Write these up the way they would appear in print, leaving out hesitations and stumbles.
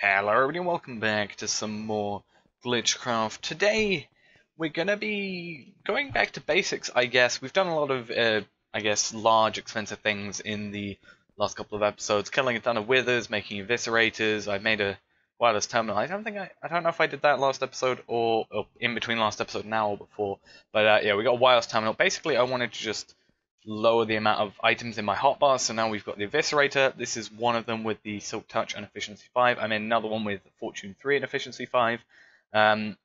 Hello everybody and welcome back to some more GlitchCraft. Today we're going to be going back to basics, I guess. We've done a lot of, large expensive things in the last couple of episodes. Killing a ton of withers, making eviscerators. I made a wireless terminal. I don't know if I did that last episode or in between last episode now or before. But yeah, we got a wireless terminal. Basically I wanted to just lower the amount of items in my hotbar, so now we've got the eviscerator. This is one of them with the silk touch and efficiency 5. I made another one with fortune 3 and efficiency 5. A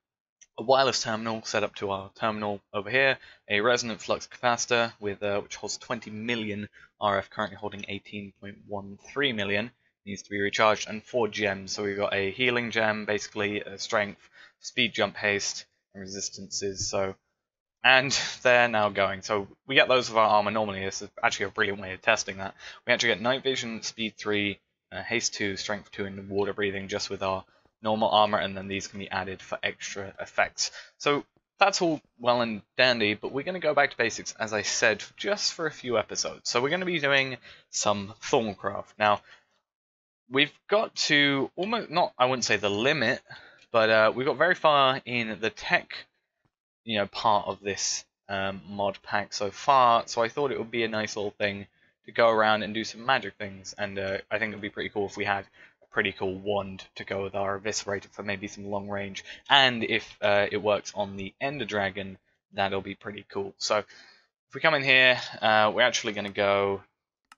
wireless terminal set up to our terminal over here. A resonant flux capacitor with which holds 20 million RF, currently holding 18.13 million. Needs to be recharged, and 4 gems. So we've got a healing gem, basically a strength, speed, jump, haste, and resistances. And they're now going. So we get those with our armor normally. This is actually a brilliant way of testing that. We actually get night vision, speed 3, haste 2, strength 2, and water breathing just with our normal armor, and then these can be added for extra effects. So that's all well and dandy, but we're going to go back to basics, as I said, just for a few episodes. So we're going to be doing some Thaumaturgy. Now, we've got to almost, not, I wouldn't say the limit, but we got very far in the tech part of this mod pack so far, so I thought it would be a nice little thing to go around and do some magic things, and I think it would be pretty cool if we had a pretty cool wand to go with our eviscerator for maybe some long range, and if it works on the Ender Dragon, that'll be pretty cool. So if we come in here, we're actually going to go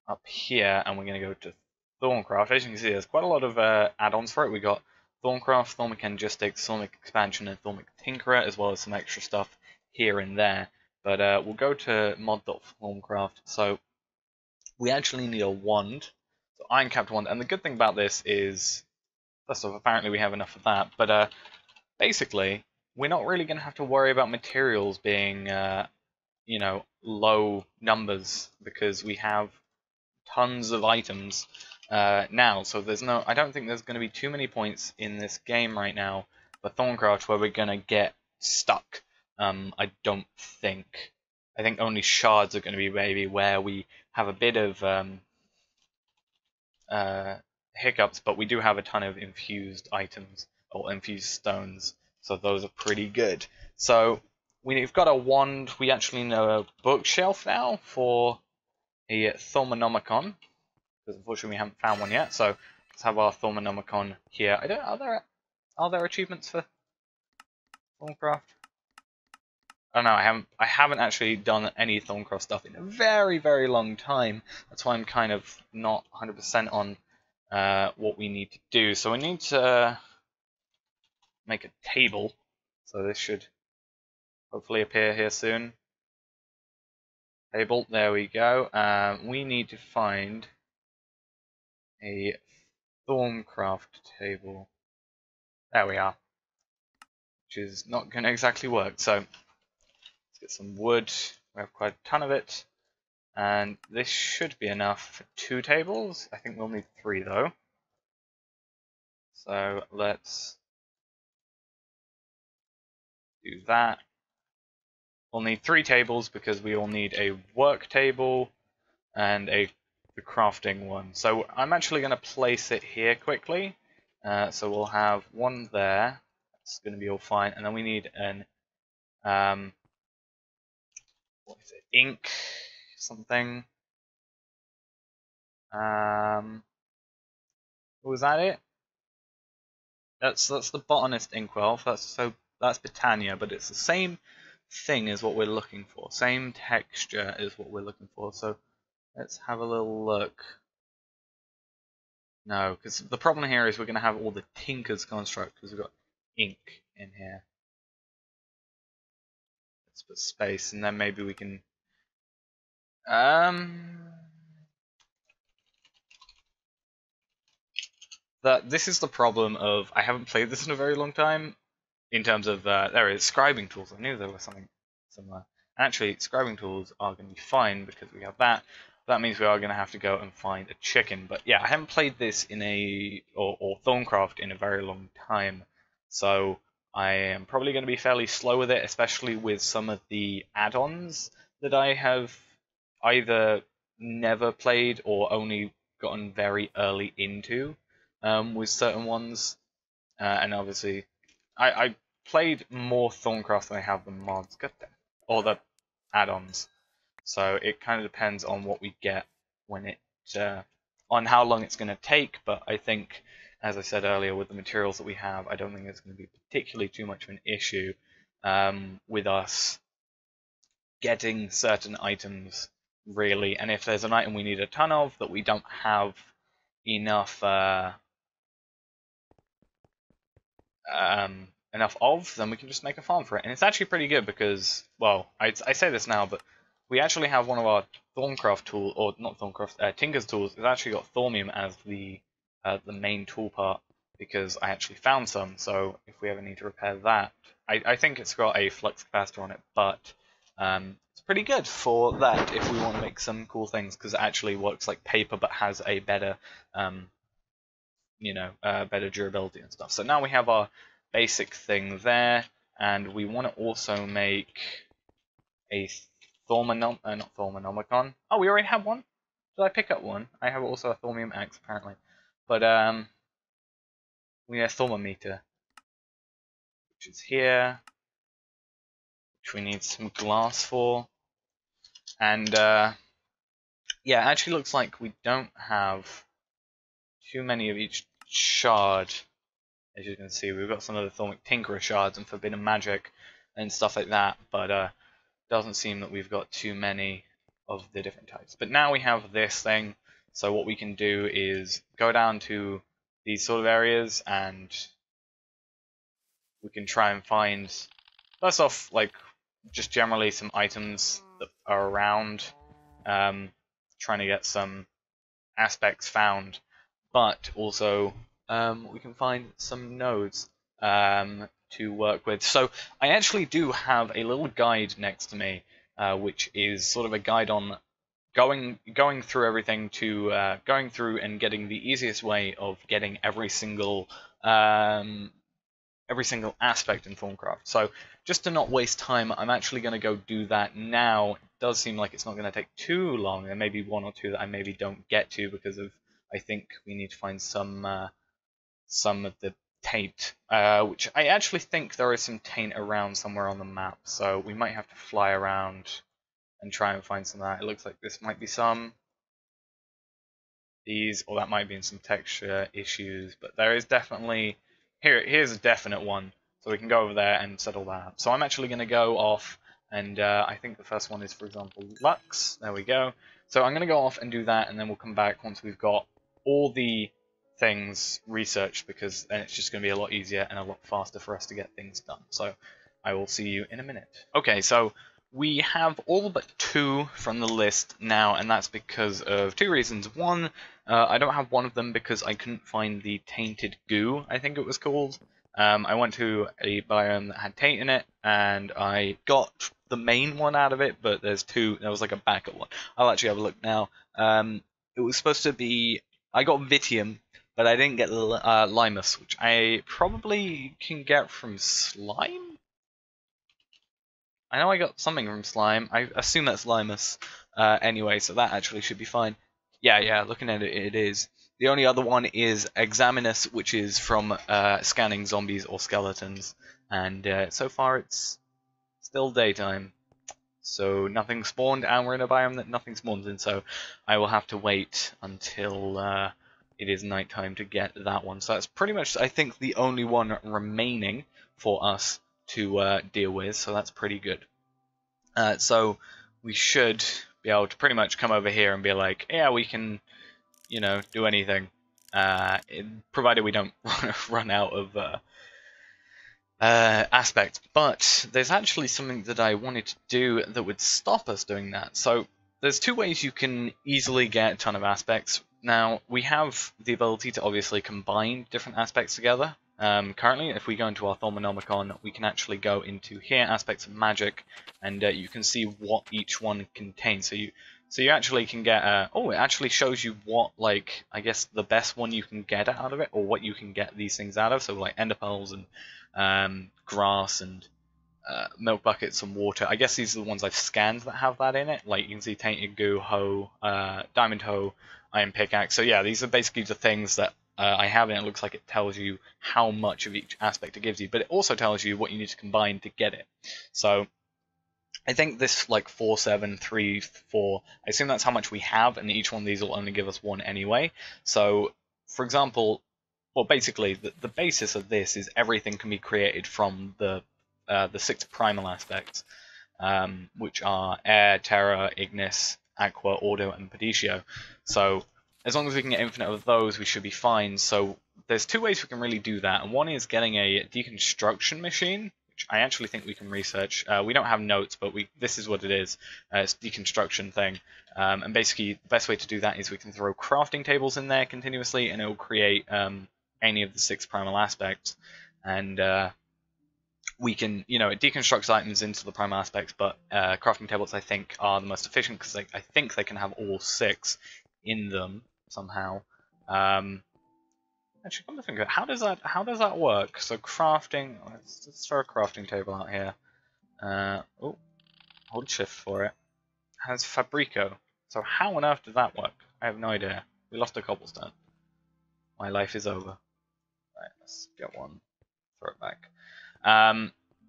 up here, and we're going to go to Thaumaturgy. As you can see, there's quite a lot of add-ons for it. We got Thaumaturgy, Thaumic Engistics, Thaumic Expansion, and Thaumic Tinkerer, as well as some extra stuff here and there. But we'll go to mod.thaumaturgy. So we actually need a wand, so Iron-capped wand. And the good thing about this is, first off, apparently we have enough of that. But basically, we're not really going to have to worry about materials being, low numbers, because we have tons of items now, so I don't think there's going to be too many points in this game right now for Thaumaturgy where we're going to get stuck. I don't think. I think only shards are going to be maybe where we have a bit of hiccups, but we do have a ton of infused items, or infused stones, so those are pretty good. So we've got a wand. We actually know a bookshelf now for a Thaumanomicon, because unfortunately we haven't found one yet. So let's have our Thaumanomicon here. Are there achievements for Thaumaturgy? Oh no, I haven't actually done any Thaumaturgy stuff in a very, very long time. That's why I'm kind of not 100% on what we need to do. So we need to make a table. So this should hopefully appear here soon. Table, there we go. We need to find a Thaumaturgy table. There we are. Which is not going to exactly work. So let's get some wood. We have quite a ton of it. And this should be enough for 2 tables. I think we'll need 3 though. So let's do that. We'll need 3 tables because we will need a work table and the crafting one. So I'm actually going to place it here quickly. So we'll have one there. That's going to be all fine. And then we need an what is it? Ink something. Was that it? That's the botanist inkwell. That's Britannia, but it's the same thing as what we're looking for. Same texture is what we're looking for. So let's have a little look. No, because the problem here is we're going to have all the Tinker's construct because we've got ink in here. Let's put space, and then maybe we can. This is the problem of I haven't played this in a very long time. In terms of there is scribing tools. I knew there was something similar. Actually, scribing tools are going to be fine because we have that. That means we are going to have to go and find a chicken. But yeah, I haven't played this in or Thaumaturgy in a very long time, so I am probably going to be fairly slow with it, especially with some of the add-ons that I have either never played or only gotten very early into. with certain ones, and obviously I played more Thorncraft than I have the mods, or the add-ons. So it kind of depends on what we get when it, on how long it's going to take. But I think, as I said earlier, with the materials that we have, I don't think it's going to be particularly too much of an issue with us getting certain items, really. And if there's an item we need a ton of that we don't have enough enough of, then we can just make a farm for it. And it's actually pretty good because, well, I say this now, but we actually have one of our Thorncraft tool, or not Thorncraft, Tinker's tools. It's actually got Thaumium as the main tool part because I actually found some. So if we ever need to repair that, I think it's got a flux capacitor on it, but it's pretty good for that if we want to make some cool things because it actually works like paper but has a better better durability and stuff. So now we have our basic thing there, and we want to also make a not Thaumanomicon. Oh, we already have one? Did I pick up one? I have also a Thaumium Axe, apparently. But, we need a Thaumameter, which is here, which we need some glass for. And, yeah, it actually looks like we don't have too many of each shard. As you can see, we've got some of the Thaumic Tinkerer shards and Forbidden Magic and stuff like that, but doesn't seem that we've got too many of the different types. But now we have this thing, so what we can do is go down to these sort of areas and we can try and find, first off, like, just generally some items that are around, trying to get some aspects found, but also we can find some nodes to work with. So I actually do have a little guide next to me, which is sort of a guide on going through everything to going through and getting the easiest way of getting every single aspect in Thorncraft. So just to not waste time, I'm actually going to go do that now. It does seem like it's not going to take too long. There may be one or two that I maybe don't get to because of, I think we need to find some of the taint, which I actually think there is some taint around somewhere on the map. So we might have to fly around and try and find some of that. It looks like this might be some. These, or that might be in some texture issues, but there is definitely, here's a definite one. So we can go over there and settle that up. So I'm actually going to go off, and I think the first one is, for example, Lux. There we go. So I'm going to go off and do that, and then we'll come back once we've got all the things researched, because then it's just going to be a lot easier and a lot faster for us to get things done. So I will see you in a minute. Okay, so we have all but 2 from the list now, and that's because of 2 reasons. One, I don't have one of them because I couldn't find the tainted goo, I think it was called. I went to a biome that had taint in it, and I got the main one out of it, but there's 2, there was like a backup one. I'll actually have a look now. It was supposed to be, I got Vitium, but I didn't get Limus, which I probably can get from slime? I know I got something from slime. I assume that's Limus. Anyway, so that actually should be fine. Yeah, looking at it, it is. The only other one is Examinus, which is from scanning zombies or skeletons. And so far it's still daytime. So nothing spawned, and we're in a biome that nothing spawns in, so I will have to wait until it is nighttime to get that one. So that's pretty much, I think, the only one remaining for us to deal with, so that's pretty good. So we should be able to pretty much come over here and be like, yeah, we can, do anything, provided we don't run out of aspects. But there's actually something that I wanted to do that would stop us doing that. So there's 2 ways you can easily get a ton of aspects. Now, we have the ability to obviously combine different aspects together. Currently, if we go into our Thaumanomicon, we can actually go into here, aspects of magic, and you can see what each one contains. So you actually can get, it actually shows you what, like, I guess the best one you can get out of it, or what you can get these things out of. So like ender pearls and grass and milk buckets and water. I guess these are the ones I've scanned that have that in it. Like you can see tainted goo, hoe, diamond hoe, iron pickaxe. So yeah, these are basically the things that I have it, it looks like it tells you how much of each aspect it gives you, but it also tells you what you need to combine to get it. So I think this like 4, 7, 3, 4, I assume that's how much we have, and each one of these will only give us one anyway. So, for example, well, basically, the basis of this is everything can be created from the 6 primal aspects, which are air, terra, ignis, aqua, ordo, and peditio. So as long as we can get infinite of those, we should be fine. So there's 2 ways we can really do that, and one is getting a deconstruction machine, which I actually think we can research. We don't have notes, but this is what it is. It's a deconstruction thing. And basically, the best way to do that is we can throw crafting tables in there continuously, and it will create any of the 6 primal aspects. And we can, it deconstructs items into the primal aspects, but crafting tables I think are the most efficient because I think they can have all 6 in them somehow. Actually, come to think of it, how does that work? So crafting, let's throw a crafting table out here. Oh, hold shift for it. It has Fabrico. So how on earth does that work? I have no idea. We lost a cobblestone. My life is over. Right, let's get one. Throw it back.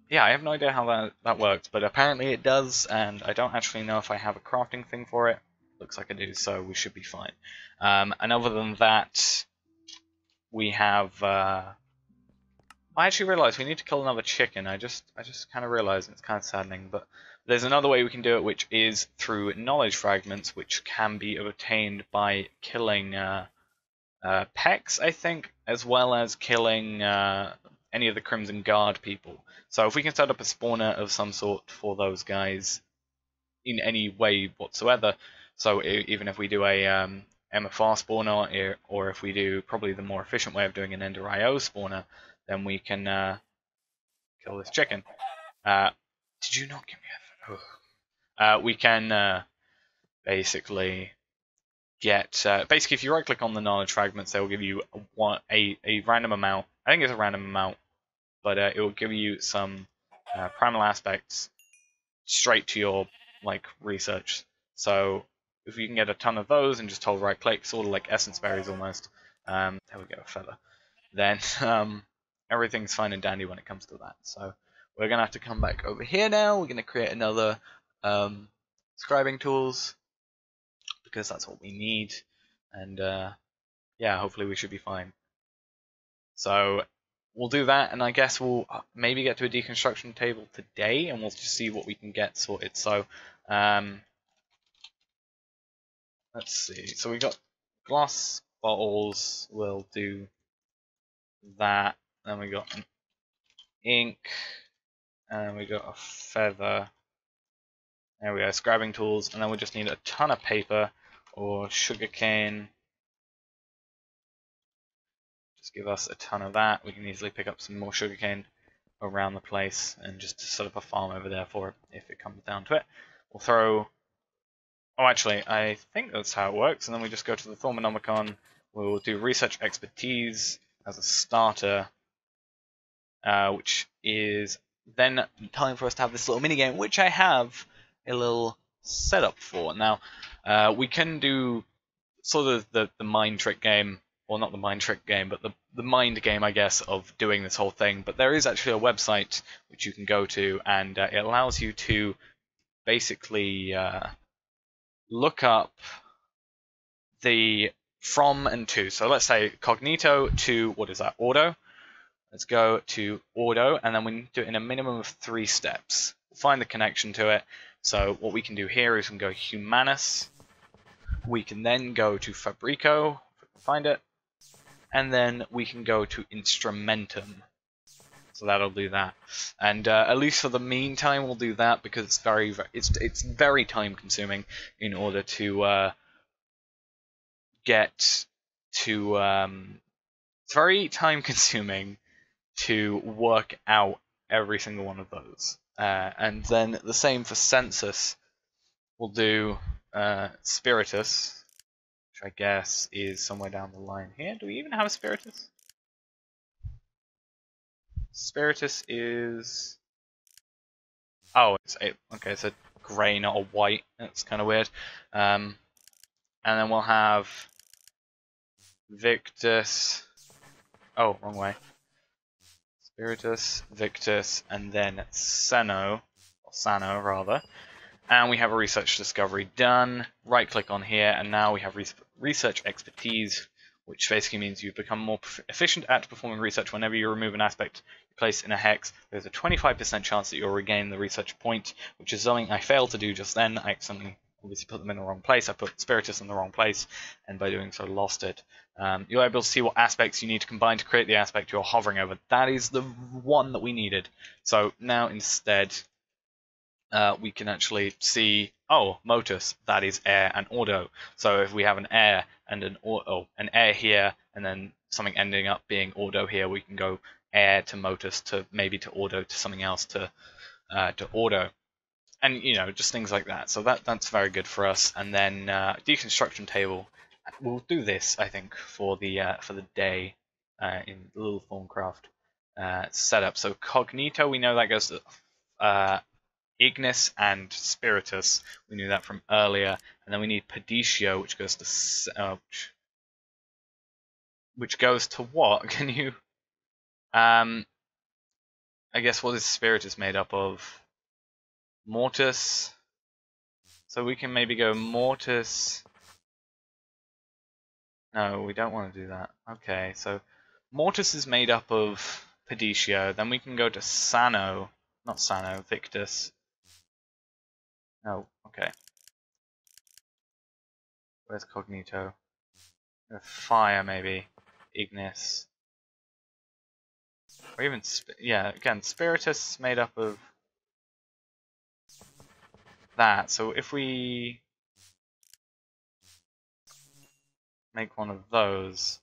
Yeah, I have no idea how that works, but apparently it does, and I don't actually know if I have a crafting thing for it. Looks like I do, so we should be fine. And other than that, we have. I actually realized we need to kill another chicken. I just kind of realized, and it's kind of saddening, but there's another way we can do it, which is through knowledge fragments, which can be obtained by killing Pecs, I think, as well as killing any of the Crimson Guard people. So if we can set up a spawner of some sort for those guys in any way whatsoever, so even if we do a MFR spawner, or if we do probably the more efficient way of doing an Ender IO spawner, then we can kill this chicken. Did you not give me a... we can basically get basically if you right click on the knowledge fragments, they will give you a random amount. I think it's a random amount, but it will give you some primal aspects straight to your research. So if you can get a ton of those and just hold right click, sort of like essence berries almost. There we go, feather. Then everything's fine and dandy when it comes to that. So we're gonna have to come back over here now. We're gonna create another scribing tools, because that's what we need, and yeah, hopefully we should be fine. So we'll do that, and I guess we'll maybe get to a deconstruction table today, and we'll just see what we can get sorted. So let's see. So we got glass bottles. We'll do that. Then we got an ink, and we got a feather. There we go, scribing tools, and then we just need a ton of paper or sugarcane. Just give us a ton of that. We can easily pick up some more sugarcane around the place and just set up a farm over there for it if it comes down to it. We'll throw... Oh, actually, I think that's how it works, and then we just go to the Thaumanomicon. We'll do research expertise as a starter, which is then time for us to have this little minigame, which I have a little setup for. Now, we can do sort of the mind trick game, well, not the mind trick game, but the mind game, I guess, of doing this whole thing. But there is actually a website which you can go to, and it allows you to basically look up the from and to. So let's say cognito to, what is that, ordo? Let's go to ordo, and then we do it in a minimum of 3 steps. Find the connection to it. So what we can do here is we can go humanus. We can then go to fabrico, if we can find it, and then we can go to instrumentum. So that'll do that. And at least for the meantime, we'll do that because it's very time consuming in order to get to. It's very time consuming to work out every single one of those. And then the same for census. We'll do spiritus, which I guess is somewhere down the line here. Do we even have a spiritus? Spiritus is... Oh, okay, it's a grey, not a white. That's kind of weird. And then we'll have Victus. Oh, wrong way. Spiritus, Victus, and then Sano, or Sano rather. And we have a research discovery done. Right click on here, and now we have research expertise, which basically means you become more efficient at performing research. Whenever you remove an aspect you place in a hex, there's a 25% chance that you'll regain the research point, which is something I failed to do just then. I accidentally obviously put them in the wrong place. I put Spiritus in the wrong place, and by doing so lost it. You're able to see what aspects you need to combine to create the aspect you're hovering over. That is the one that we needed. So now instead we can actually see, oh, motus, that is air and auto. So if we have an air and an air here, and then something ending up being auto here, we can go air to motus to maybe to auto to something else to auto, and just things like that. So that's very good for us. And then deconstruction table, we'll do this I think for the day in the little Thaumaturgy setup. So cognito, we know that goes to Ignis and Spiritus. We knew that from earlier, and then we need Pedicio, which goes to which goes to what? Can you? I guess what is Spiritus made up of? Mortis. So we can maybe go Mortis. No, we don't want to do that. Okay, so Mortis is made up of Pedicio. Then we can go to Sano, not Sano, Victus. No, okay. Where's Cognito? Fire, maybe. Ignis. Or even, yeah, again, Spiritus is made up of that. So if we make one of those,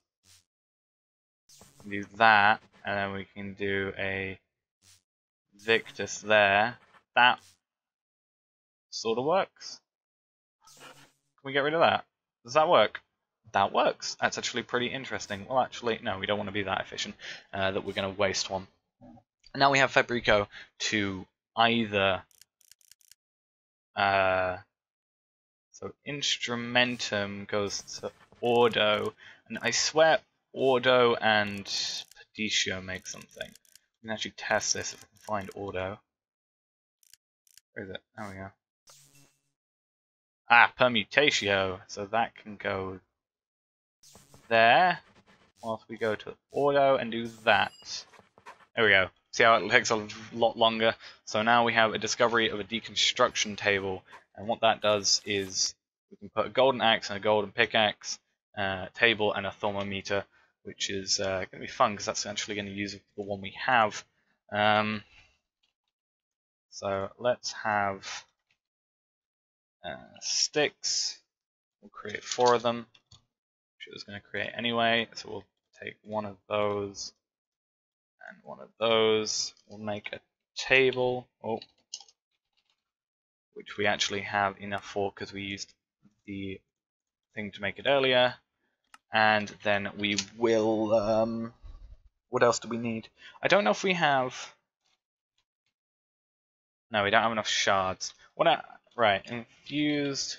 do that, and then we can do a Victus there. That sort of works. Can we get rid of that? Does that work? That works. That's actually pretty interesting. Well, actually, no, we don't want to be that efficient that we're going to waste one. And now we have Fabrico to either so Instrumentum goes to Ordo, and I swear Ordo and Pedicio make something. We can actually test this if we can find Ordo. Where is it? There we go. Ah, Permutatio. So that can go there, whilst we go to Ordo and do that. There we go. See how it takes a lot longer? So now we have a discovery of a deconstruction table, and what that does is we can put a golden axe and a golden pickaxe table and a thermometer, which is going to be fun because that's actually going to use the one we have. So let's have sticks. We'll create 4 of them, which it was going to create anyway. So we'll take one of those and one of those. We'll make a table, which we actually have enough for because we used the thing to make it earlier. And then we will, what else do we need? I don't know if we have, no, we don't have enough shards. Right, infused,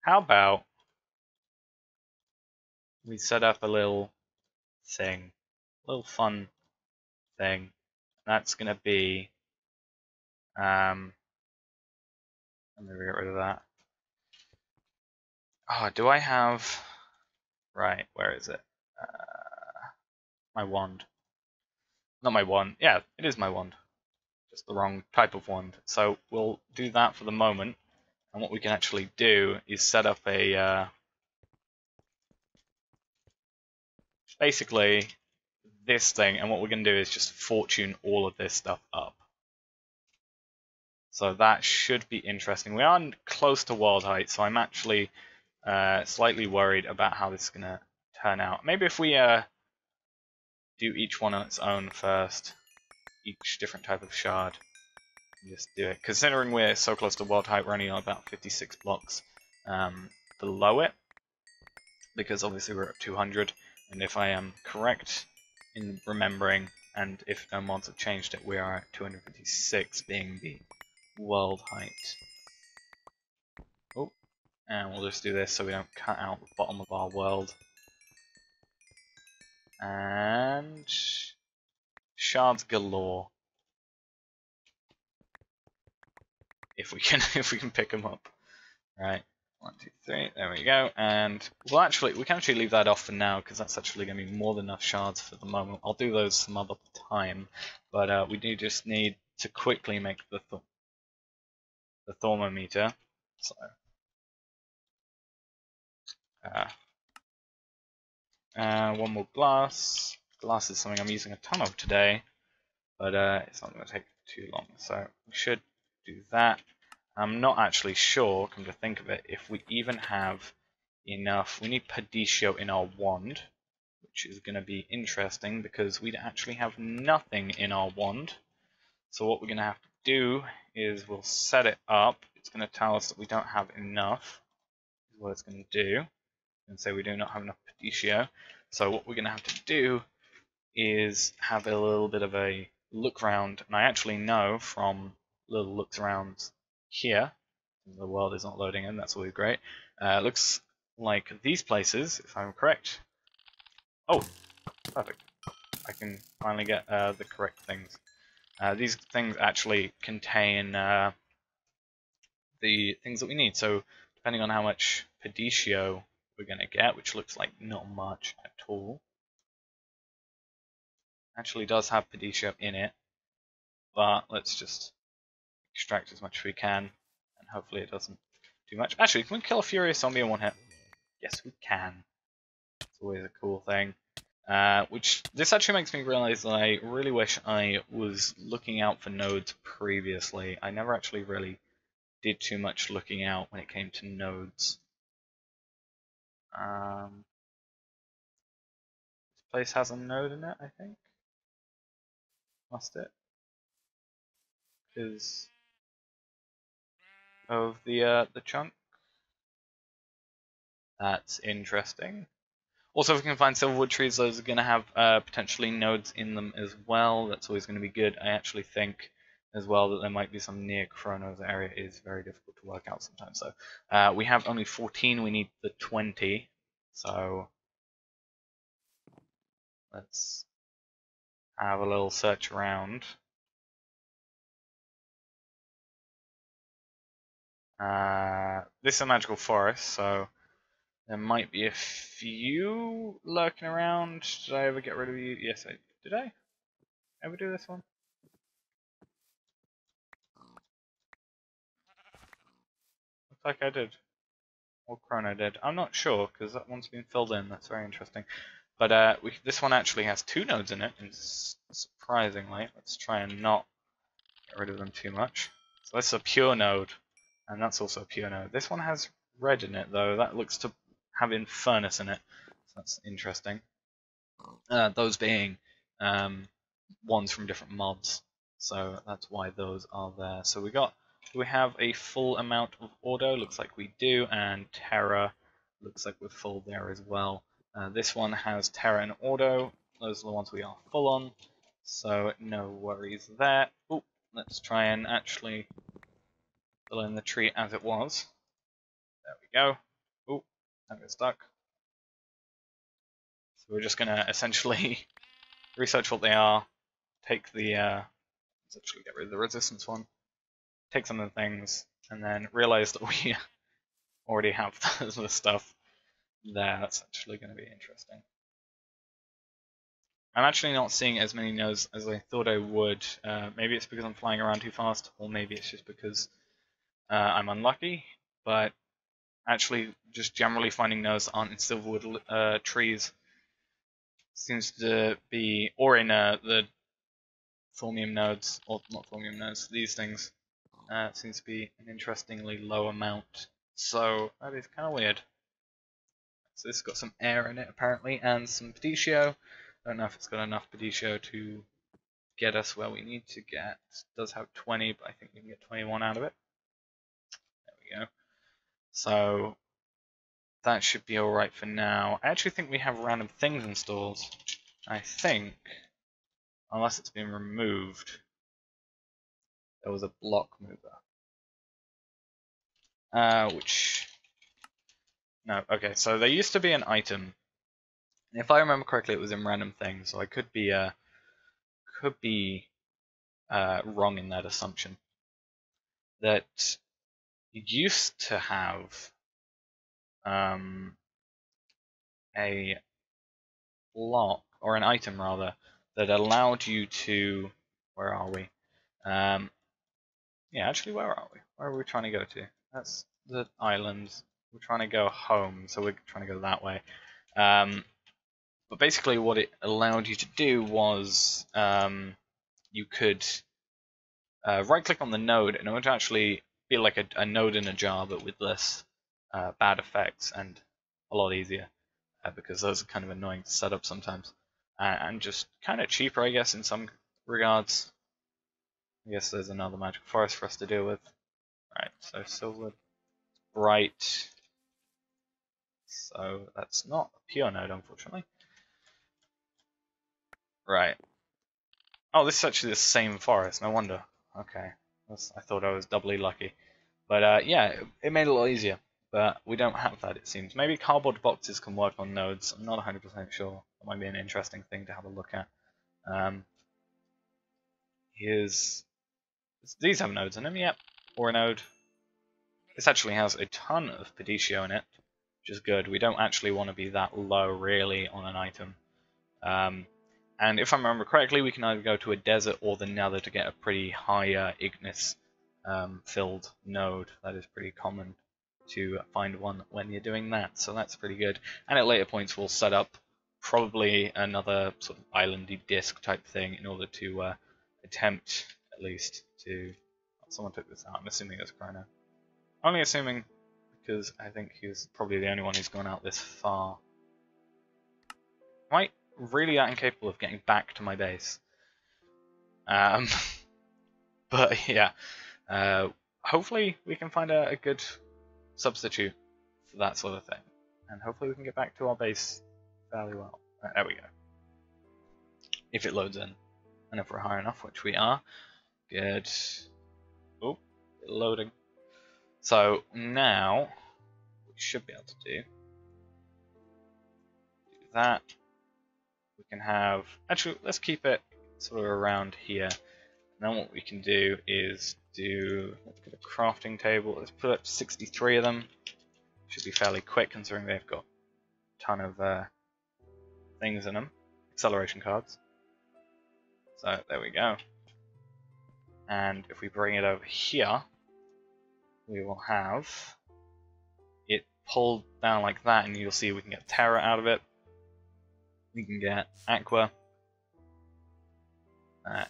how about we set up a little thing, a little fun thing. That's going to be, let me get rid of that. Oh, do I have, right, where is it? My wand. Not my wand. Yeah, it is my wand. Just the wrong type of wand. So we'll do that for the moment. And what we can actually do is set up a basically this thing, and what we're going to do is just fortune all of this stuff up. So that should be interesting. We are close to world height, so I'm actually slightly worried about how this is going to turn out. Maybe if we do each one on its own first, each different type of shard, and just do it. Considering we're so close to world height, we're only on about 56 blocks below it, because obviously we're at 200, and if I am correct in remembering, and if no mods have changed it, we are at 256 being the world height. Oh, and we'll just do this so we don't cut out the bottom of our world. And shards galore. If we can pick them up. Right. 1, 2, 3. There we go. And we can actually leave that off for now because that's actually going to be more than enough shards for the moment. I'll do those some other time, but we do just need to quickly make the thermometer. So. One more glass. Glass is something I'm using a ton of today, but it's not going to take too long, so we should do that. I'm not actually sure, come to think of it, if we even have enough. We need Perditio in our wand, which is going to be interesting because we actually have nothing in our wand. So what we're going to have to do is we'll set it up. It's going to tell us that we don't have enough, is what it's going to do. And say we do not have enough Perditio. So what we're going to have to do is have a little bit of a look around. And I actually know from little looks around here, the world is not loading in, that's always great. Looks like these places, if I'm correct. Oh, perfect. I can finally get the correct things. These things actually contain the things that we need. So depending on how much Perditio we're going to get, which looks like not much at all. Actually does have Perditio in it, but let's just extract as much as we can, and hopefully it doesn't do much. Actually, can we kill a Furious Zombie in one hit? Yes, we can. It's always a cool thing. Which this actually makes me realize that I really wish I was looking out for nodes previously. I never actually really did too much looking out when it came to nodes. This place has a node in it, I think. Must it? Because of the chunk. That's interesting. Also, if we can find silverwood trees, those are going to have potentially nodes in them as well. That's always going to be good. I actually think as well that there might be some near Chronos area is very difficult to work out sometimes. So we have only 14. We need the 20. So let's have a little search around. This is a magical forest, so there might be a few lurking around. Did I ever get rid of you? Yes, I did. I ever do this one? Looks like I did. Or Chrono did. I'm not sure because that one's been filled in. That's very interesting. But this one actually has 2 nodes in it, and surprisingly, let's try and not get rid of them too much. So this is a pure node, and that's also a pure node. This one has red in it though. That looks to have Infernus in it. So that's interesting. Those being ones from different mods. So that's why those are there. So do we have a full amount of Ordo? Looks like we do, and Terra looks like we're full there as well. This one has Terra and Ordo. Those are the ones we are full on, so no worries there. Ooh, let's try and actually fill in the tree as it was. There we go. Ooh, that got stuck. So we're just going to essentially research what they are, take the let's actually get rid of the resistance one, take some of the things, and then realize that we already have the stuff there. That's actually going to be interesting. I'm actually not seeing as many nodes as I thought I would. Maybe it's because I'm flying around too fast, or maybe it's just because I'm unlucky, but actually just generally finding nodes that aren't in silverwood trees seems to be, or in the thaumium nodes, or not thaumium nodes, these things, seems to be an interestingly low amount. So that is kind of weird. So this has got some air in it apparently, and some Perditio. I don't know if it's got enough Perditio to get us where we need to get. It does have 20, but I think we can get 21 out of it. There we go. So that should be alright for now. I actually think we have random things installed. I think, unless it's been removed, there was a block mover. No, okay, so there used to be an item If I remember correctly, it was in random things, so I could be wrong in that assumption. That used to have a block, or an item rather, that allowed you to. Where are we? Yeah, actually, where are we? Where are we trying to go to? That's the island. We're trying to go home, so we're trying to go that way. But basically, what it allowed you to do was you could right-click on the node, and it would actually be like a node in a jar, but with less bad effects and a lot easier, because those are kind of annoying to set up sometimes, and just kind of cheaper, I guess, in some regards. I guess there's another magic forest for us to deal with. Right, so silver, bright. So that's not a pure node, unfortunately. Right. Oh, this is actually the same forest. No wonder. Okay. I thought I was doubly lucky. But yeah, it made it a lot easier. But we don't have that, it seems. Maybe cardboard boxes can work on nodes. I'm not 100% sure. That might be an interesting thing to have a look at. Here's... These have nodes in them, yep. Or a node. This actually has a ton of Pedicio in it, which is good. We don't actually want to be that low, really, on an item. And if I remember correctly, we can either go to a desert or the nether to get a pretty high Ignis filled node. That is pretty common to find one when you're doing that, so that's pretty good. And at later points we'll set up probably another sort of islandy disc type thing in order to attempt at least to... Someone took this out, I'm assuming it's Chrono. Only assuming because I think he's probably the only one who's gone out this far. Am I really that incapable of getting back to my base? But yeah, hopefully we can find a good substitute for that sort of thing, and hopefully we can get back to our base fairly well. Right, there we go. If it loads in, and if we're high enough, which we are, good. Oh, loading. So now we should be able to do that. We can have, actually, let's keep it sort of around here. And then what we can do is let's get a crafting table. Let's put up 63 of them. Should be fairly quick considering they've got a ton of things in them. Acceleration cards. So there we go. And if we bring it over here, we will have it pulled down like that, and you'll see we can get Terra out of it. We can get Aqua,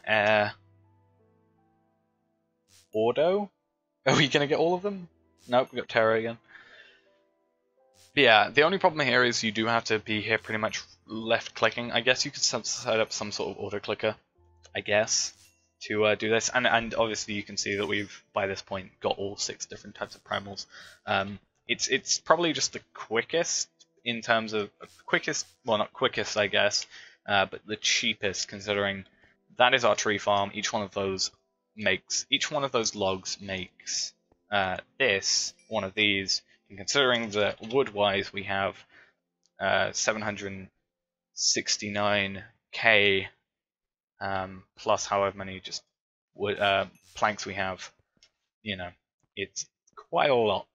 Air, Ordo. Are we going to get all of them? Nope, we got Terra again. But yeah, the only problem here is you do have to be here pretty much left clicking. I guess you could set up some sort of auto clicker, I guess, to do this. And obviously you can see that we've, by this point, got all 6 different types of primals. It's probably just the quickest in terms of well, not quickest, I guess, but the cheapest, considering that is our tree farm. Each one of those logs makes this one of these. And considering that wood-wise we have 769k plus however many just wood planks we have, you know, it's quite a lot.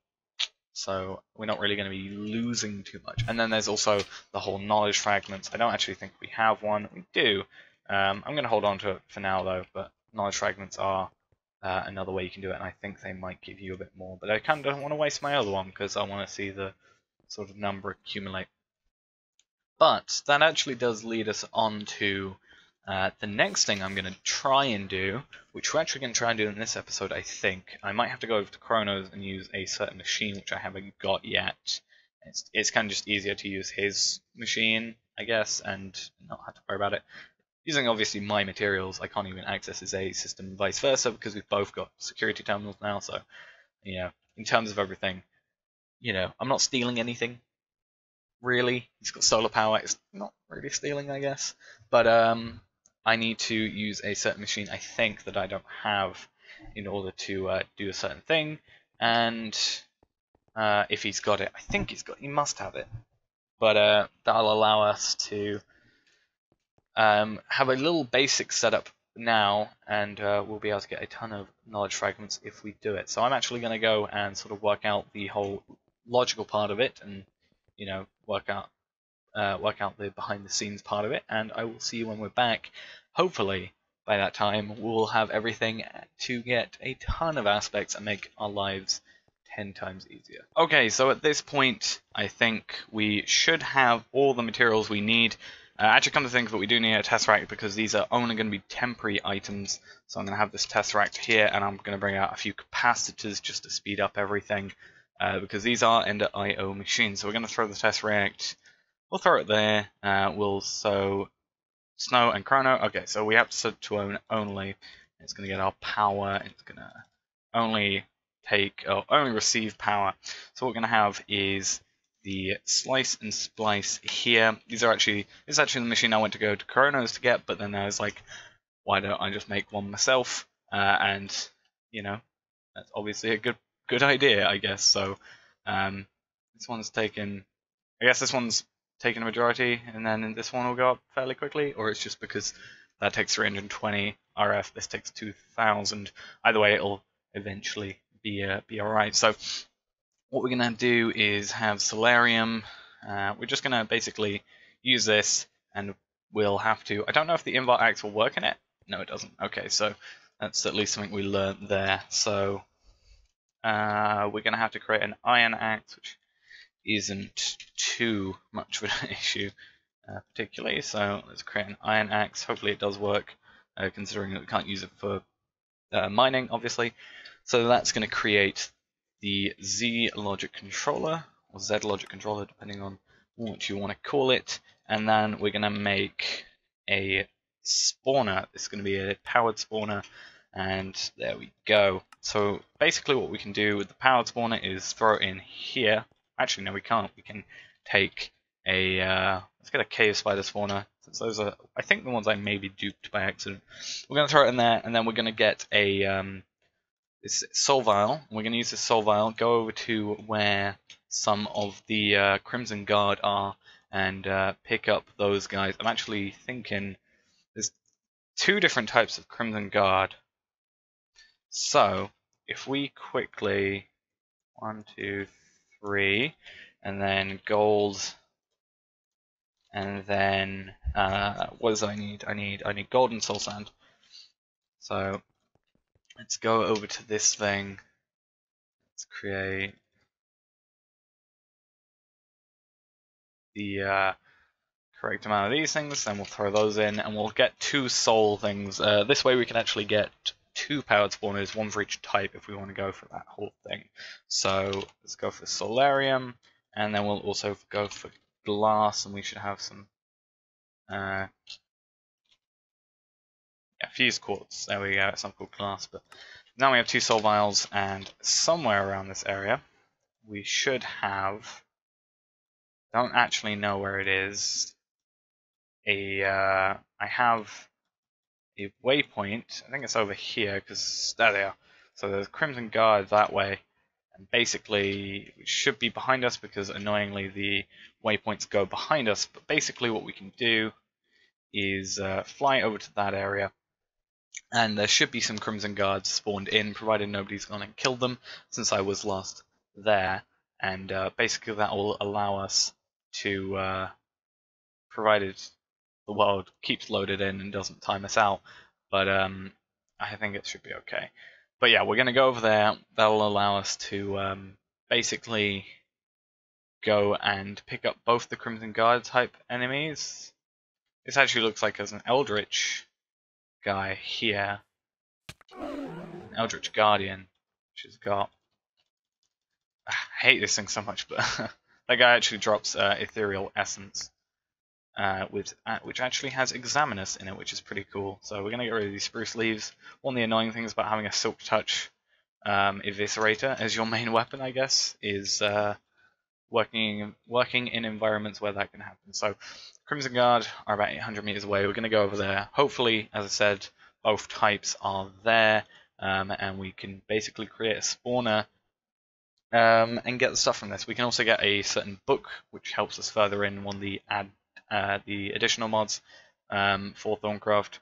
So we're not really going to be losing too much. And then there's also the whole knowledge fragments. I don't actually think we have one. We do. I'm going to hold on to it for now though, but knowledge fragments are another way you can do it, and I think they might give you a bit more. But I kind of don't want to waste my other one because I want to see the sort of number accumulate. But that actually does lead us on to the next thing I'm going to try and do, which we're actually going to try and do in this episode, I think. I might have to go over to Chronos and use a certain machine, which I haven't got yet. It's kind of just easier to use his machine, I guess, and not have to worry about it. Using obviously my materials, I can't even access his A system and vice versa because we've both got security terminals now, so, you know, in terms of everything, you know, I'm not stealing anything, really. He's got solar power, it's not really stealing, I guess, but I need to use a certain machine, I think, that I don't have in order to do a certain thing, and if he's got it, I think he must have it. but that'll allow us to have a little basic setup now, and we'll be able to get a ton of knowledge fragments if we do it. So I'm actually going to go and sort of work out the whole logical part of it, and work out the behind the scenes part of it, and I will see you when we're back. Hopefully by that time we'll have everything to get a ton of aspects and make our lives 10 times easier. Okay, so at this point I think we should have all the materials we need. Actually, come to think of it, we do need a tesseract because these are only going to be temporary items. So I'm going to have this tesseract here, and I'm going to bring out a few capacitors just to speed up everything, because these are Ender IO machines. So we're going to throw the tesseract. We'll throw it there. We'll sow snow and chrono. Okay, so we have to set to own only. It's going to get our power. It's going to only only receive power. So what we're going to have is the slice and splice here. This is actually the machine I went to go to Chronos to get, but then I was like, why don't I just make one myself? And that's obviously a good idea, I guess. So this one's taken. I guess this one's taken a majority, and then this one will go up fairly quickly, or it's just because that takes 320 RF. This takes 2,000. Either way, it'll eventually be alright. So what we're going to do is have Solarium. We're just going to basically use this, and we'll have to... I don't know if the invert axe will work in it. No, it doesn't. Okay, so that's at least something we learned there. So we're going to have to create an iron axe, which isn't too much of an issue particularly. So let's create an iron axe. Hopefully it does work, considering that we can't use it for mining, obviously. So that's going to create the Z logic controller, or Z logic controller, depending on what you want to call it. And then we're going to make a spawner. It's going to be a powered spawner, and there we go. So basically what we can do with the powered spawner is throw it in here. Actually, no, we can't. We can take a... let's get a cave spider spawner, since those are, I think, the ones I maybe duped by accident. We're going to throw it in there, and then we're going to get a... this soul vial. We're going to use this soul vial, go over to where some of the Crimson Guard are, and pick up those guys. I'm actually thinking there's 2 different types of Crimson Guard. So if we quickly 1, 2, 3, and then gold, and then what does I need? I need gold and soul sand. So let's go over to this thing. Let's create the correct amount of these things, then we'll throw those in, and we'll get 2 soul things. This way we can actually get 2 powered spawners, 1 for each type, if we want to go for that whole thing. So let's go for Solarium, and then we'll also go for glass, and we should have some fused quartz. There we go. It's not called glass, but now we have 2 soul vials, and somewhere around this area we should have... don't actually know where it is. I have a waypoint. I think it's over here, because there they are. So there's Crimson Guard that way, and basically it should be behind us, because annoyingly the waypoints go behind us. But basically what we can do is fly over to that area, and there should be some Crimson Guards spawned in, provided nobody's gone and killed them, since I was last there. And basically that will allow us to, provided the world keeps loaded in and doesn't time us out, but I think it should be okay. But yeah, we're going to go over there. That'll allow us to basically go and pick up both the Crimson Guard type enemies. This actually looks like there's an Eldritch guy here, an Eldritch Guardian, which has got... I hate this thing so much, but that guy actually drops Ethereal Essence. Which actually has Examinus in it, which is pretty cool. So we're going to get rid of these spruce leaves. One of the annoying things about having a Silk Touch Eviscerator as your main weapon, I guess, is working in environments where that can happen. So Crimson Guard are about 800 meters away. We're going to go over there. Hopefully, as I said, both types are there, and we can basically create a spawner and get the stuff from this. We can also get a certain book, which helps us further in on the the additional mods for Thaumaturgy.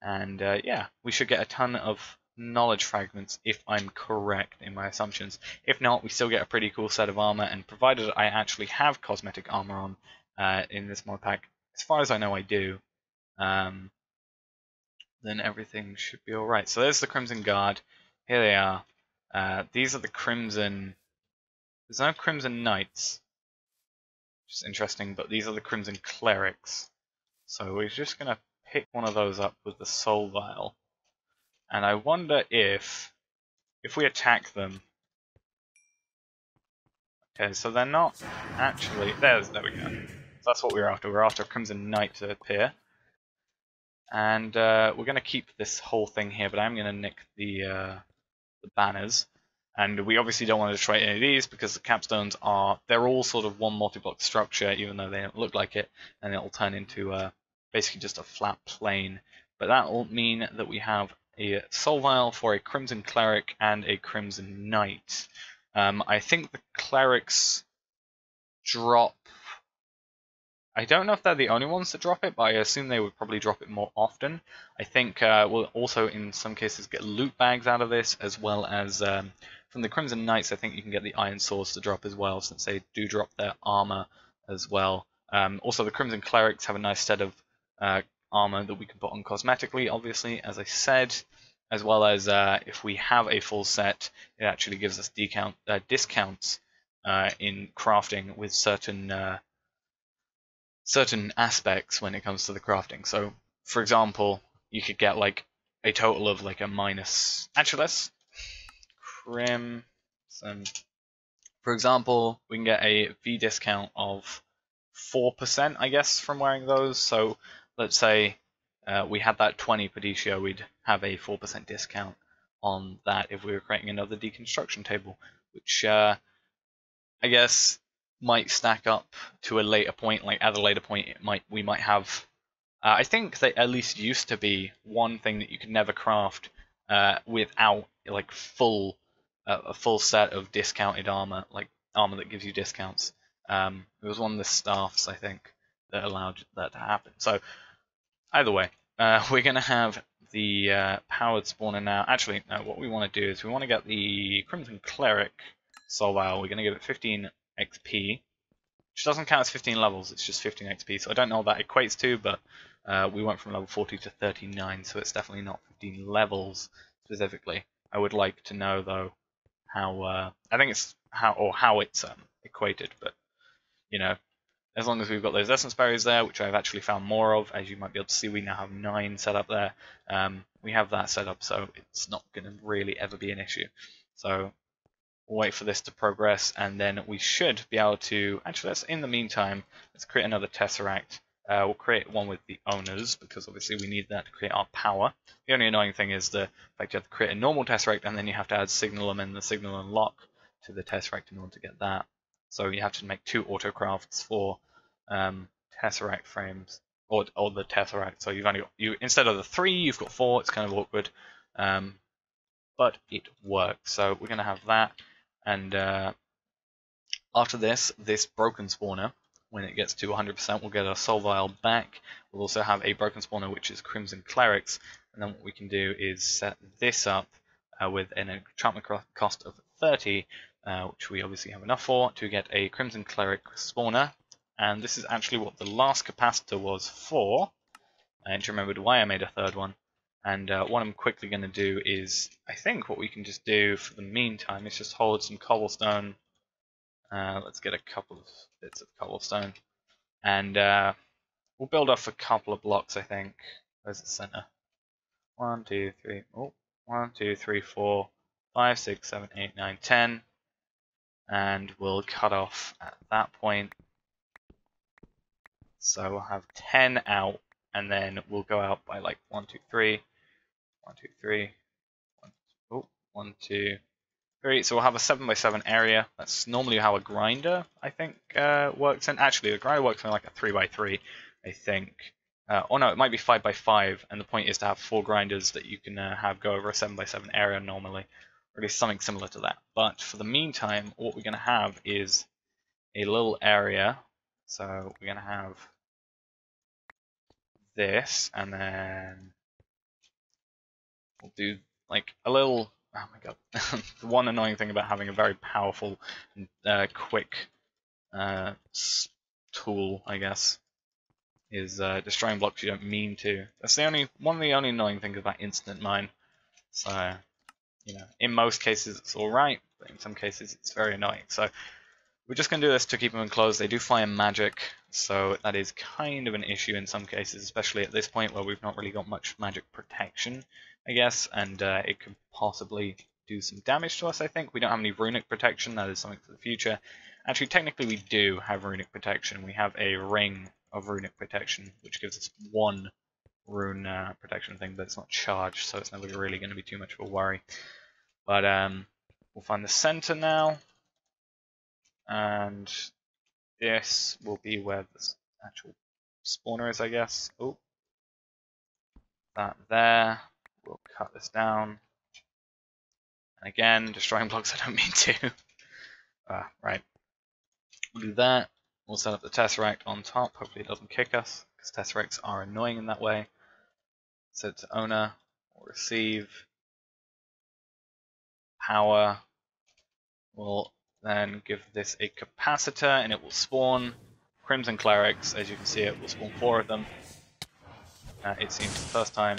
And yeah, we should get a ton of knowledge fragments if I'm correct in my assumptions. If not, we still get a pretty cool set of armor, and provided I actually have cosmetic armor on in this mod pack, as far as I know I do, then everything should be alright. So there's the Crimson Guard. Here they are. These are the Crimson... There's no Crimson Knights, which is interesting, but these are the Crimson Clerics. So we're just going to pick one of those up with the Soul Vial. And I wonder if we attack them... Okay, so they're not actually... There we go. So that's what we're after. We're after a Crimson Knight to appear. And we're going to keep this whole thing here, but I'm going to nick the banners. And we obviously don't want to destroy any of these because the capstones they're all sort of one multi-block structure, even though they don't look like it, and it'll turn into basically just a flat plane. But that will mean that we have a Soul Vial for a Crimson Cleric and a Crimson Knight. I think the Clerics drop... I don't know if they're the only ones that drop it, but I assume they would probably drop it more often. I think we'll also, in some cases, get loot bags out of this, as well as from the Crimson Knights, I think you can get the Iron Swords to drop as well, since they do drop their armor as well. Also, the Crimson Clerics have a nice set of armor that we can put on cosmetically, obviously, as I said, as well as if we have a full set, it actually gives us discounts in crafting with certain aspects when it comes to the crafting. So, for example, you could get like a total of like a minus... Actually, let's... Crimson... For example, we can get a V discount of 4%, I guess, from wearing those. So, let's say we had that 20 Pedicio, we'd have a 4% discount on that if we were creating another deconstruction table, which I guess might stack up to a later point. Like at a later point, we might have. I think they at least used to be one thing that you could never craft without like a full set of discounted armor, like armor that gives you discounts. It was one of the staffs, I think, that allowed that to happen. So either way, we're gonna have the powered spawner now. Actually, no, what we want to do is we want to get the Crimson Cleric Soul Vial. We're gonna give it 15 XP, which doesn't count as 15 levels, it's just 15 XP, so I don't know what that equates to, but we went from level 40 to 39, so it's definitely not 15 levels specifically. I would like to know, though, how, I think it's how it's equated, but, you know, as long as we've got those essence berries there, which I've actually found more of, as you might be able to see, we now have 9 set up there. We have that set up, so it's not going to really ever be an issue. So we'll wait for this to progress, and then we should be able to... Actually, in the meantime, let's create another Tesseract. We'll create one with the owners, because obviously we need that to create our power. The only annoying thing is the fact you have to create a normal Tesseract, and then you have to add Signal and the Signal Unlock to the Tesseract in order to get that. So you have to make 2 autocrafts for Tesseract frames, or the Tesseract. So you've only got, instead of the 3, you've got 4. It's kind of awkward, but it works. So we're going to have that. And after this broken spawner, when it gets to 100%, we'll get our Soul Vial back. We'll also have a broken spawner, which is Crimson Clerics. And then what we can do is set this up with an enchantment cost of 30, which we obviously have enough for, to get a Crimson Cleric spawner. And this is actually what the last capacitor was for. I just remembered why I made a third one. And what I'm quickly going to do is, I think what we can just do for the meantime is just hold some cobblestone. Let's get a couple of bits of cobblestone. And we'll build off a couple of blocks, I think. Where's the center? 1, 2, 3. Oh, 1, 2, 3, 4, 5, 6, 7, 8, 9, 10. And we'll cut off at that point. So we'll have 10 out, and then we'll go out by like 1, 2, 3. 1, 2, 3. 1, 2, 3. So we'll have a 7x7 area. That's normally how a grinder, I think, works. And actually, the grinder works in like a 3x3, I think. Or no, it might be 5x5. And the point is to have 4 grinders that you can have go over a 7x7 area normally. or at least something similar to that. But for the meantime, what we're going to have is a little area. So we're going to have this, and then we'll do like a little. Oh my god! The one annoying thing about having a very powerful, quick tool, I guess, is destroying blocks you don't mean to. That's one of the only annoying things about instant mine. So, you know, in most cases it's all right, but in some cases it's very annoying. So we're just going to do this to keep them enclosed. They do fire magic, so that is kind of an issue in some cases, especially at this point where we've not really got much magic protection, I guess, and it could possibly do some damage to us, I think. We don't have any runic protection, that is something for the future. Actually, technically we do have runic protection. We have a ring of runic protection, which gives us one rune protection thing, but it's not charged, so it's never really going to be too much of a worry. But we'll find the center now. And this will be where the actual spawner is, I guess. Oh, that there. We'll cut this down. And again, destroying blocks I don't mean to. Right. We'll do that. We'll set up the tesseract on top. Hopefully it doesn't kick us, because tesseracts are annoying in that way. Set it to owner. We'll receive power. We'll then give this a capacitor, and it will spawn Crimson Clerics. As you can see, it will spawn 4 of them. It seems the first time,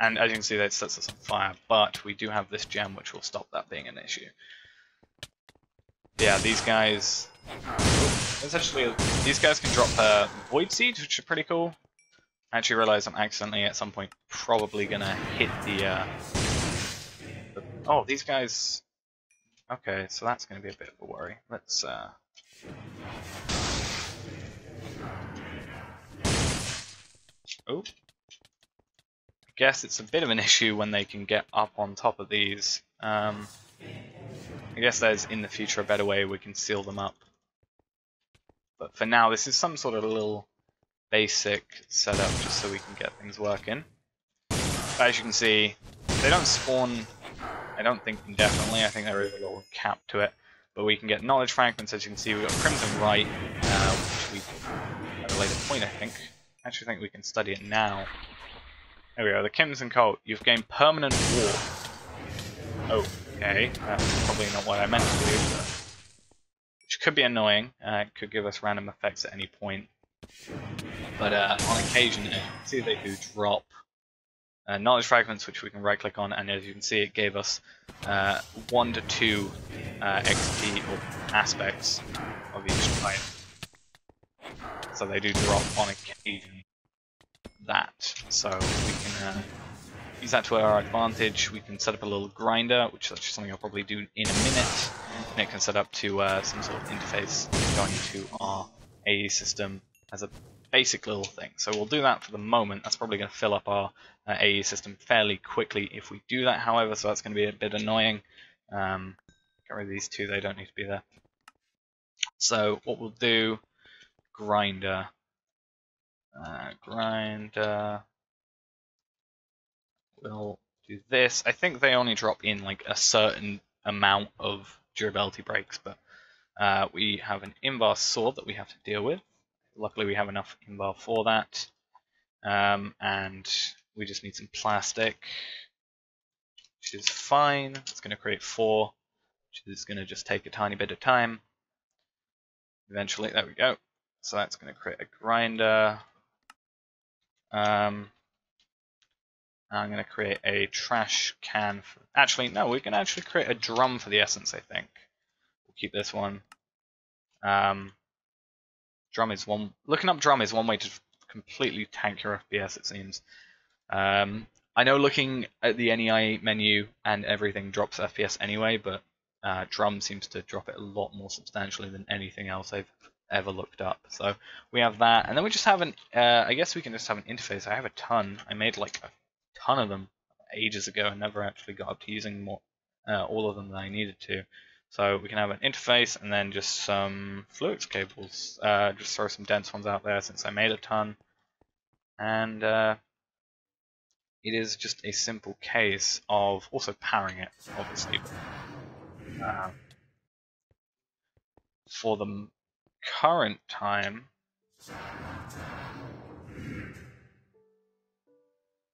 and as you can see, that sets us on fire. But we do have this gem, which will stop that being an issue. Yeah, these guys. Essentially, these guys can drop void seeds, which are pretty cool. I actually realized I'm accidentally at some point probably gonna hit the oh, these guys. Okay, so that's going to be a bit of a worry. Let's oh, I guess it's a bit of an issue when they can get up on top of these. I guess there's in the future a better way we can seal them up. But for now, this is some sort of little basic setup just so we can get things working. But as you can see, they don't spawn, I don't think indefinitely. I think there is a little cap to it. But we can get knowledge fragments. As you can see, we've got Crimson Right, which we, at a later point, I think. I actually think we can study it now. There we go, the Crimson Cult. You've gained permanent war. Okay, that's probably not what I meant to do, but which could be annoying. It could give us random effects at any point. But on occasion, you can see they do drop knowledge fragments, which we can right click on, and as you can see, it gave us 1 to 2 XP or aspects of each type. So they do drop on occasion that. So we can use that to our advantage. We can set up a little grinder, which is actually something I'll probably do in a minute. And it can set up to some sort of interface going to our AE system as a basic little thing. So we'll do that for the moment. That's probably going to fill up our AE system fairly quickly if we do that, however, so that's going to be a bit annoying. Get rid of these 2, they don't need to be there. So what we'll do, grinder. We'll do this. I think they only drop in like a certain amount of durability breaks, but we have an invar sword that we have to deal with. Luckily we have enough invar for that, and we just need some plastic, which is fine. It's going to create 4, which is going to just take a tiny bit of time. Eventually, there we go. So that's going to create a grinder. I'm going to create a trash can. Actually, no, we can actually create a drum for the essence, I think. We'll keep this one. Drum is one. Looking up drum is one way to completely tank your FPS, it seems. I know looking at the NEI menu and everything drops FPS anyway, but drum seems to drop it a lot more substantially than anything else I've ever looked up. So we have that, and then we just have an. I guess we can just have an interface. I have a ton. I made like a ton of them ages ago and never actually got up to using more, all of them that I needed to. So we can have an interface and then just some fluix cables. Just throw some dense ones out there since I made a ton. And it is just a simple case of also powering it, obviously. For the current time,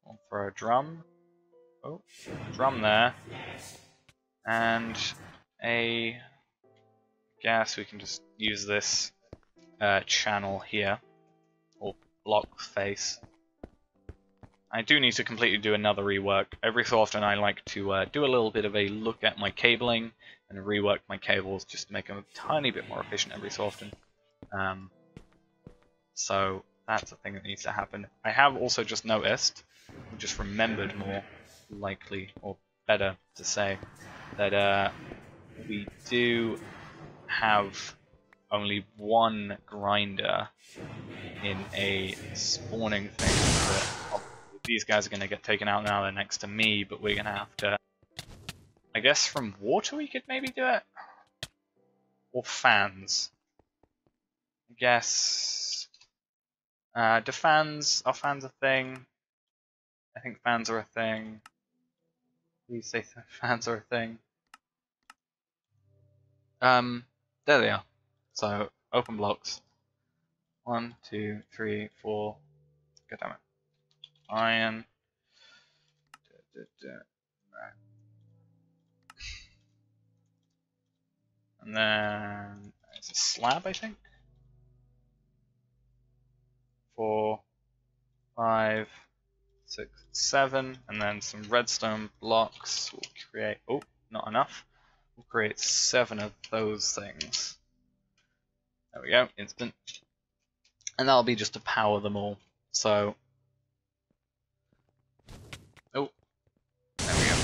we'll throw a drum. Oh, drum there. And I guess we can just use this channel here, or block face. I do need to completely do another rework. Every so often I like to do a little bit of a look at my cabling and rework my cables just to make them a tiny bit more efficient every so often. So that's a thing that needs to happen. I have also just noticed, just remembered more likely, or better to say, that we do have only one grinder in a spawning thing. That these guys are going to get taken out now, they're next to me, but we're going to have to... I guess from water we could maybe do it? Or fans. I guess... are fans a thing? I think fans are a thing. Please say fans are a thing. There they are. So, open blocks. 1, 2, 3, 4. God damn it. Iron. And then it's a slab, I think. 4, 5, 6, 7, and then some redstone blocks. We'll create. Oh, not enough. We'll create 7 of those things. There we go, instant. And that'll be just to power them all. So. Oh, there we go.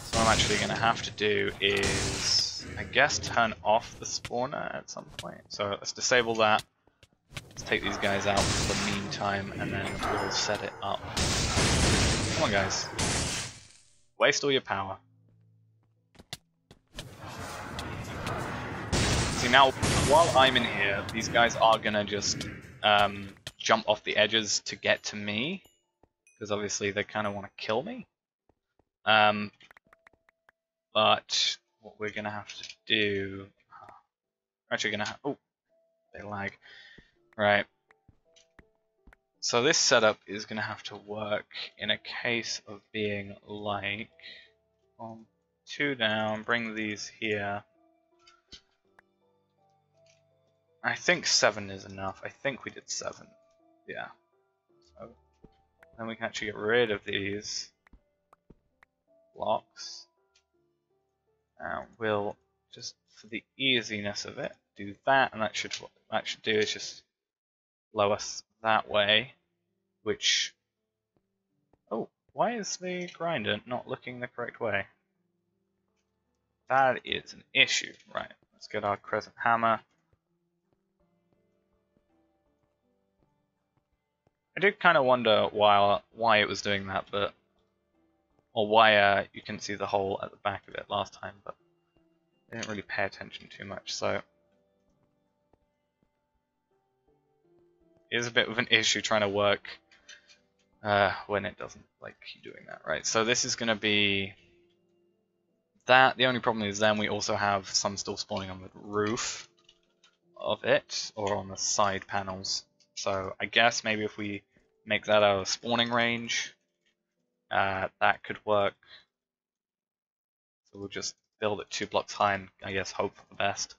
So what I'm actually going to have to do is, I guess, turn off the spawner at some point. So let's disable that. Let's take these guys out for the meantime, and then we'll set it up. Come on, guys. Waste all your power. See, now, while I'm in here, these guys are gonna just jump off the edges to get to me. Because obviously they kind of want to kill me. But what we're gonna have to do... We're actually gonna have... Oh, they lag. Right. So this setup is going to have to work in a case of being like 2 down, bring these here. I think 7 is enough. I think we did 7. Yeah. So then we can actually get rid of these blocks. And we'll just, for the easiness of it, do that, and that should what that should do is just blow us that way, which... Oh, why is the grinder not looking the correct way? That is an issue. Right, let's get our crescent hammer. I did kind of wonder why it was doing that, but... Or why you couldn't see the hole at the back of it last time, but I didn't really pay attention too much, so... It is a bit of an issue trying to work when it doesn't like you doing that, right? So this is going to be that. The only problem is then we also have some still spawning on the roof of it, or on the side panels. So I guess maybe if we make that our spawning range, that could work. So we'll just build it 2 blocks high and I guess hope for the best.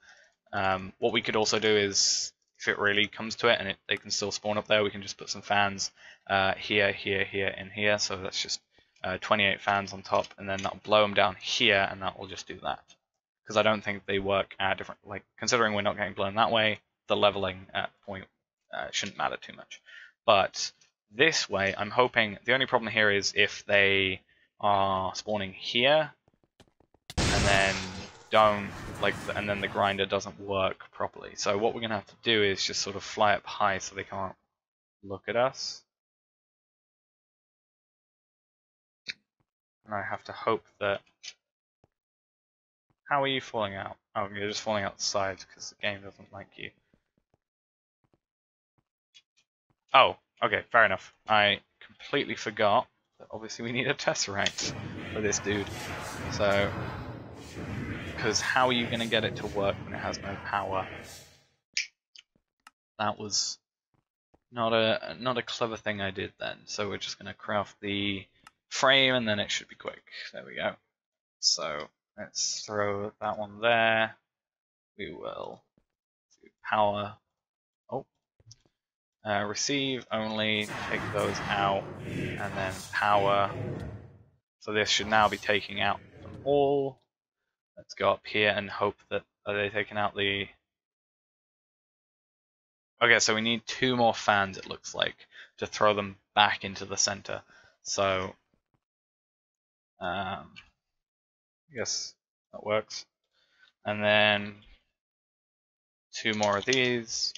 What we could also do is, if it really comes to it and they can still spawn up there, we can just put some fans here, here, here, and here. So that's just 28 fans on top, and then that'll blow them down here, and that will just do that. Because I don't think they work at different, like, considering we're not getting blown that way, the leveling at point shouldn't matter too much. But this way, I'm hoping, the only problem here is if they are spawning here, and then don't like, and then the grinder doesn't work properly. So what we're gonna have to do is just sort of fly up high so they can't look at us. And I have to hope that... How are you falling out? Oh, you're just falling out the sides because the game doesn't like you. Oh, okay, fair enough. I completely forgot that obviously we need a tesseract for this dude. So, because how are you going to get it to work when it has no power? That was not a clever thing I did then. So we're just going to craft the frame and then it should be quick. There we go. So let's throw that one there. We will do power. Oh, receive only. Take those out, and then power. So this should now be taking out them all. Let's go up here and hope that are they taking out the. Okay, so we need 2 more fans. It looks like to throw them back into the center. So I guess that works. And then 2 more of these.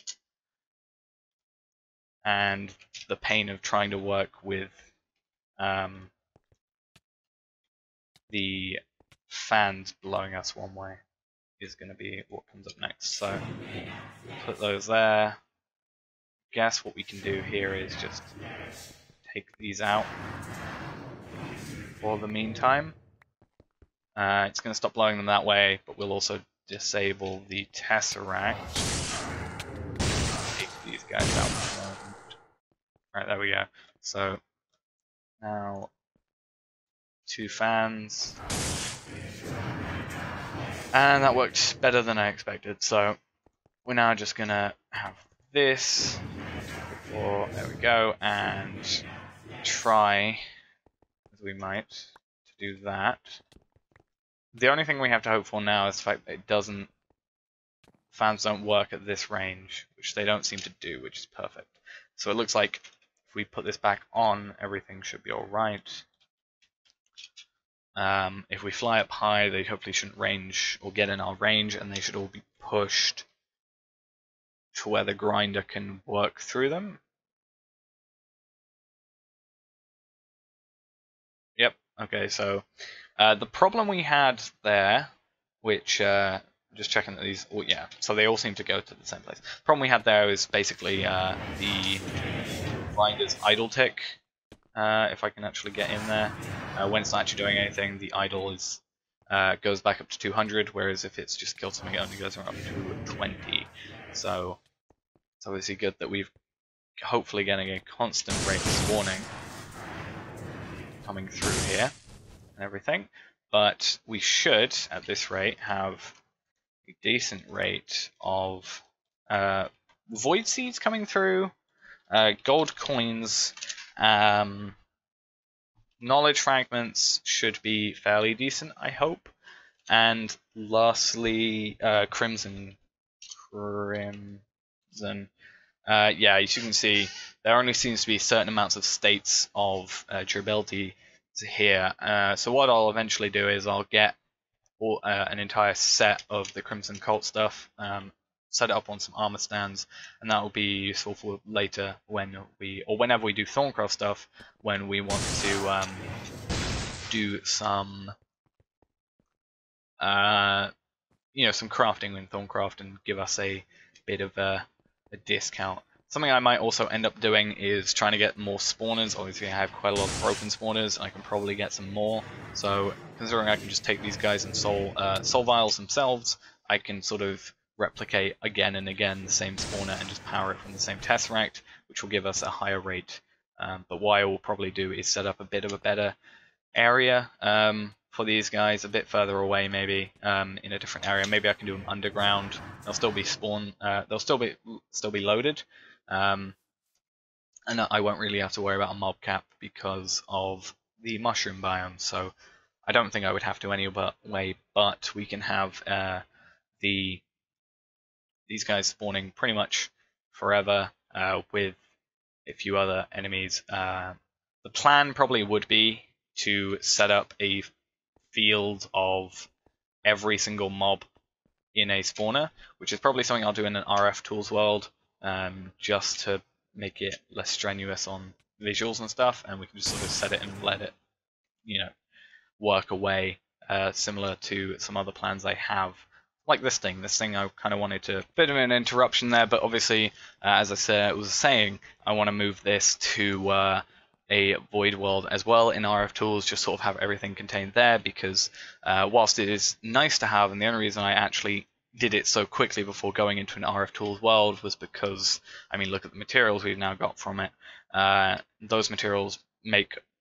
And the pain of trying to work with the fans blowing us one way is going to be what comes up next. So put those there. Guess what we can do here is just take these out for the meantime. It's going to stop blowing them that way, but we'll also disable the tesseract. Take these guys out. Right, there we go. So now 2 fans. And that worked better than I expected. So we're now just going to have this. There we go. And try, as we might, to do that. The only thing we have to hope for now is the fact that it doesn't, fans don't work at this range, which they don't seem to do, which is perfect. So it looks like if we put this back on, everything should be alright. If we fly up high, they hopefully shouldn't range or get in our range, and they should all be pushed to where the grinder can work through them. Yep, okay, so the problem we had there, which just checking that these, oh yeah, so they all seem to go to the same place. The problem we had there is basically the grinder's idle tick. If I can actually get in there, when it's not actually doing anything, the idle is goes back up to 200, whereas if it's just killed something, it only goes up to 20. So it's obviously good that we've hopefully getting a constant rate of spawning coming through here and everything, but we should, at this rate, have a decent rate of void seeds coming through, gold coins, knowledge fragments should be fairly decent, I hope, and lastly, crimson. Yeah, as you can see, there only seems to be certain amounts of states of durability here. So what I'll eventually do is I'll get an entire set of the Crimson Cult stuff, set it up on some armor stands, and that will be useful for later when whenever we do Thaumaturgy stuff, when we want to do some some crafting in Thaumaturgy and give us a bit of a discount. Something I might also end up doing is trying to get more spawners. Obviously I have quite a lot of broken spawners, and I can probably get some more. So considering I can just take these guys and soul vials themselves, I can sort of replicate again and again the same spawner and just power it from the same tesseract, which will give us a higher rate. But what I will probably do is set up a bit of a better area for these guys, a bit further away maybe, in a different area. Maybe I can do them underground. They'll still be they'll still be loaded, and I won't really have to worry about a mob cap because of the mushroom biome. So I don't think I would have to anyway, but we can have these guys spawning pretty much forever with a few other enemies. The plan probably would be to set up a field of every single mob in a spawner, which is probably something I'll do in an RF Tools world, just to make it less strenuous on visuals and stuff, and we can just sort of set it and let it, work away, similar to some other plans I have. Like this thing I kind of wanted to, bit of an interruption there, but obviously, as I was saying, I want to move this to a void world as well in RF tools, just sort of have everything contained there, because whilst it is nice to have, and the only reason I actually did it so quickly before going into an RF tools world was because, I mean, look at the materials we've now got from it. Those materials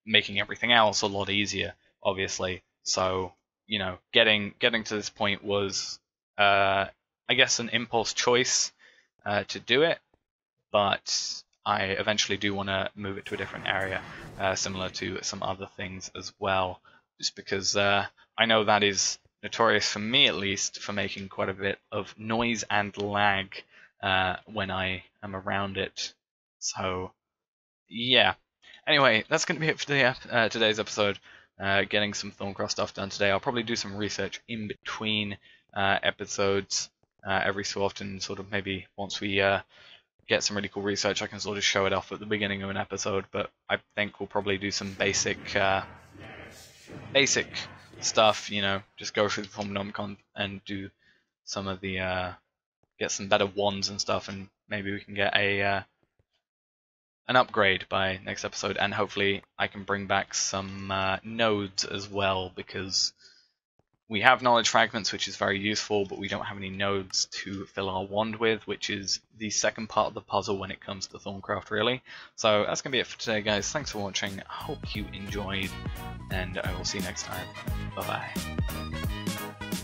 making everything else a lot easier, obviously. So, you know, getting to this point was, I guess, an impulse choice to do it, but I eventually do want to move it to a different area, similar to some other things as well, just because I know that is notorious, for me at least, for making quite a bit of noise and lag when I am around it. So, yeah. Anyway, that's going to be it for today's episode. Getting some Thaumaturgy stuff done today. I'll probably do some research in between episodes every so often, sort of maybe once we get some really cool research, I can sort of show it off at the beginning of an episode, but I think we'll probably do some basic stuff, you know, just go through the Thaumaturgy and do some of the, get some better wands and stuff, and maybe we can get an upgrade by next episode, and hopefully I can bring back some nodes as well, because we have knowledge fragments, which is very useful, but we don't have any nodes to fill our wand with, which is the second part of the puzzle when it comes to Thaumaturgy, really. So that's going to be it for today, guys. Thanks for watching. I hope you enjoyed, and I will see you next time. Bye-bye.